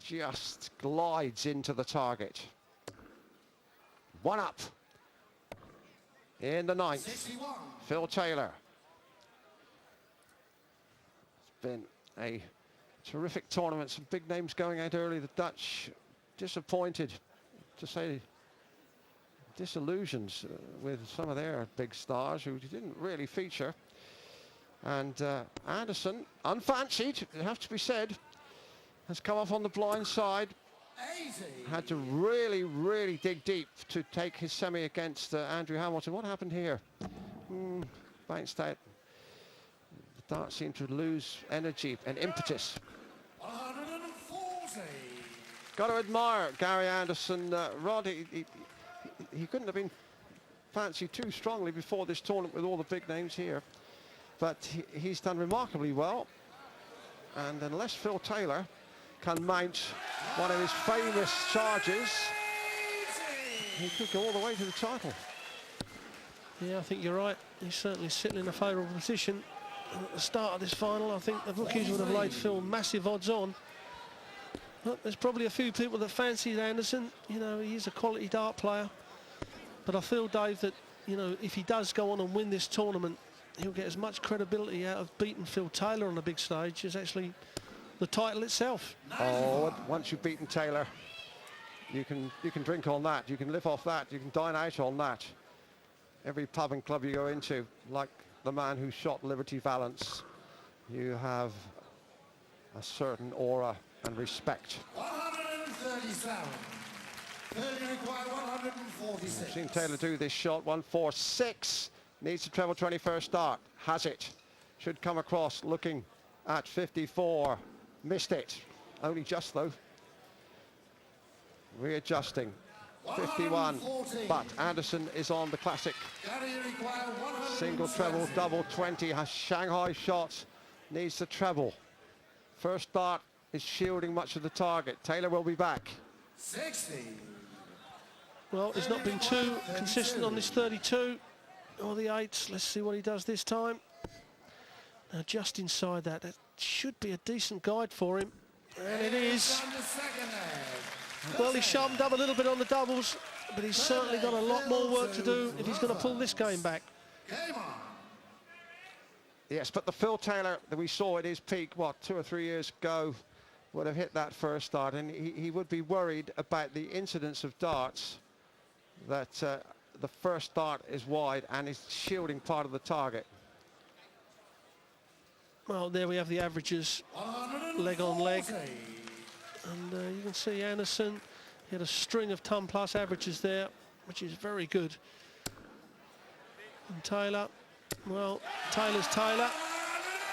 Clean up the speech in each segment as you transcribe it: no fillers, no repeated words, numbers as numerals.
just glides into the target. 1 up in the 9th. 61. Phil Taylor. It's been a terrific tournament. Some big names going out early. The Dutch disappointed, to say disillusioned with some of their big stars who didn't really feature. And Anderson, unfancied, it has to be said, has come off on the blind side. 80. Had to really, really dig deep to take his semi against Andrew Hamilton. What happened here? Bounced out. The darts seemed to lose energy and impetus. 140. Got to admire Gary Anderson. Rod, he couldn't have been fancied too strongly before this tournament with all the big names here. But he's done remarkably well. And unless Phil Taylor can mount one of his famous charges, he could go all the way to the title. Yeah, I think you're right. He's certainly sitting in a favourable position. And at the start of this final, I think the bookies would have laid Phil massive odds on. But there's probably a few people that fancied Anderson. You know, he's a quality dart player. But I feel, Dave, that, you know, if he does go on and win this tournament, he'll get as much credibility out of beating Phil Taylor on a big stage as actually the title itself. Oh, once you've beaten Taylor, you can drink on that. You can live off that. You can dine out on that. Every pub and club you go into, like the man who shot Liberty Valance, you have a certain aura and respect. 137. 30 required 146. I've seen Taylor do this shot. 146. Needs to treble 21st dart. Has it. Should come across looking at 54. Missed it. Only just though. Readjusting. 51. But Anderson is on the classic single, treble, double 20. Has Shanghai shot. Needs the treble. First dart is shielding much of the target. Taylor will be back. 60. Well, he's not been too consistent on this 32 or the 8s. Let's see what he does this time. Now, just inside that, that should be a decent guide for him. And it is. Well, he's sharpened up a little bit on the doubles, but he's certainly got a lot more work to do if he's going to pull this game back. Yes, but the Phil Taylor that we saw at his peak, what, 2 or 3 years ago, would have hit that first dart, and he would be worried about the incidence of darts that the first dart is wide and is shielding part of the target. Well, there we have the averages, leg on leg. And you can see Anderson, he had a string of ton plus averages there, which is very good. And Taylor, well, Taylor's Taylor.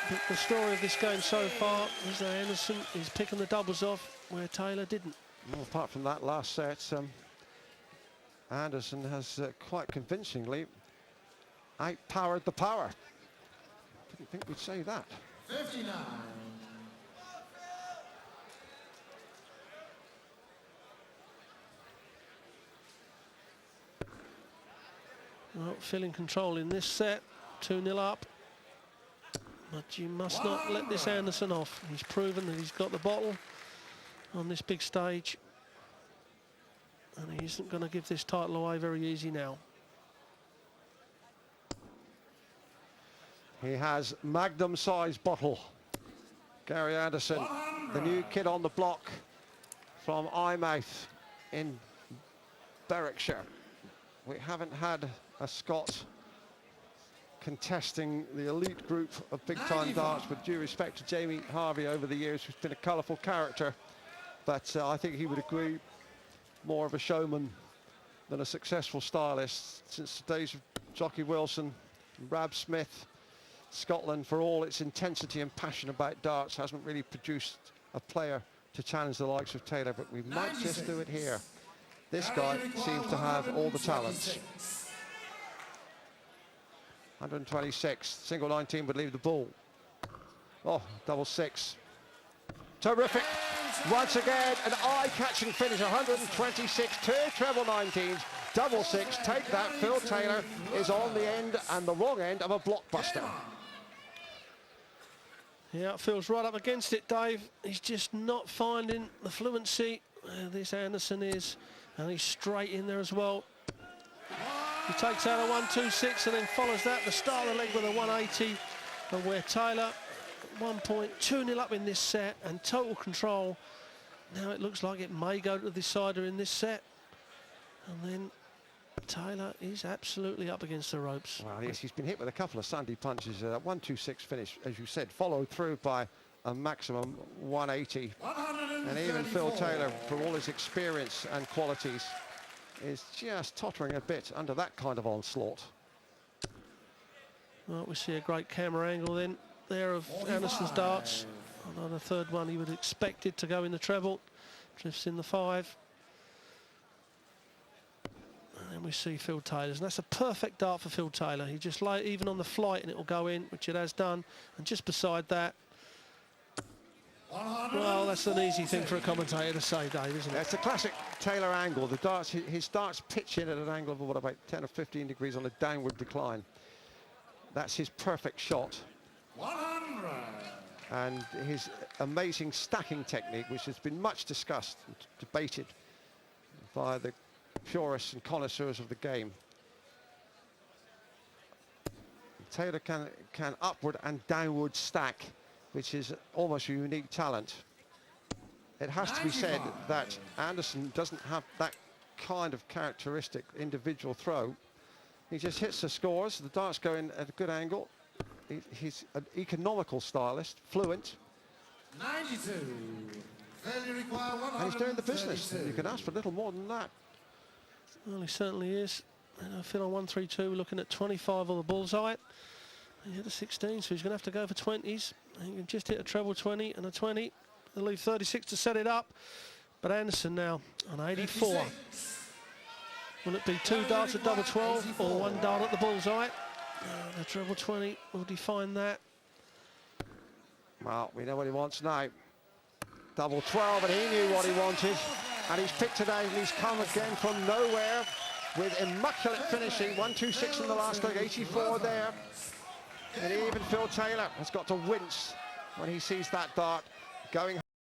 But the story of this game so far is that Anderson is picking the doubles off where Taylor didn't. Well, apart from that last set, Anderson has quite convincingly outpowered the power. Didn't think we'd say that. 59. Well, Phil in control in this set, 2-0 up. But you must not let this Anderson off. He's proven that he's got the bottle on this big stage. And he isn't going to give this title away very easy now. He has magnum-sized bottle. Gary Anderson, the new kid on the block from Eyemouth in Berwickshire. We haven't had a Scot contesting the elite group of big-time darts, with due respect to Jamie Harvey over the years, who's been a colourful character. But I think he would agree, more of a showman than a successful stylist. Since the days of Jockey Wilson, Rab Smith, Scotland, for all its intensity and passion about darts, hasn't really produced a player to challenge the likes of Taylor, but we might just do it here. This guy seems to have all the talents. 126, single 19 would leave the ball. Oh, double 6. Terrific. Once again, an eye-catching finish, 126, 2 treble 19s, double 6. Take that, Phil Taylor is on the end and the wrong end of a blockbuster. Yeah, it feels right up against it, Dave. He's just not finding the fluency. This Anderson is, and he's straight in there as well. He takes out a 1-2-6 and then follows that, the start of the leg with a 180. And where Taylor, 1 point, 2-0 up in this set and total control. Now it looks like it may go to the decider in this set. And then Taylor is absolutely up against the ropes. Well, yes, he's been hit with a couple of Sunday punches. That 1-2-6 finish, as you said, followed through by a maximum 180. And even Phil Taylor, for all his experience and qualities, is just tottering a bit under that kind of onslaught. Well, we see a great camera angle then there of Anderson's darts. Another third one he would expect it to go in the treble. Drifts in the 5. And then we see Phil Taylor's, and that's a perfect dart for Phil Taylor. He just lay even on the flight and it will go in, which it has done. And just beside that, well, that's an easy thing for a commentator to say, Dave, isn't it? It's a classic Taylor angle. The darts, his darts pitch in at an angle of what, about 10 or 15 degrees on a downward decline. That's his perfect shot. 100. And his amazing stacking technique, which has been much discussed and debated by the purists and connoisseurs of the game. Taylor can upward and downward stack, which is almost a unique talent. It has to be said that Anderson doesn't have that kind of characteristic individual throw. He just hits the scores, the darts go in at a good angle. He's an economical stylist, fluent. 92. Failure required 132. And he's doing the business. You can ask for a little more than that. Well, he certainly is. And I feel on 132, we're looking at 25 on the bullseye. He hit a 16, so he's going to have to go for 20s. He can just hit a treble 20 and a 20. They'll leave 36 to set it up. But Anderson now on 84. 56. Will it be 2 darts at double 12 or 1 dart at the bullseye? The treble 20 will define that. Well, we know what he wants now. Double 12, and he knew what he wanted. And he's picked it out, and he's come again from nowhere with immaculate finishing. 1-2-6 in the last leg, 84 there. And even Phil Taylor has got to wince when he sees that dart going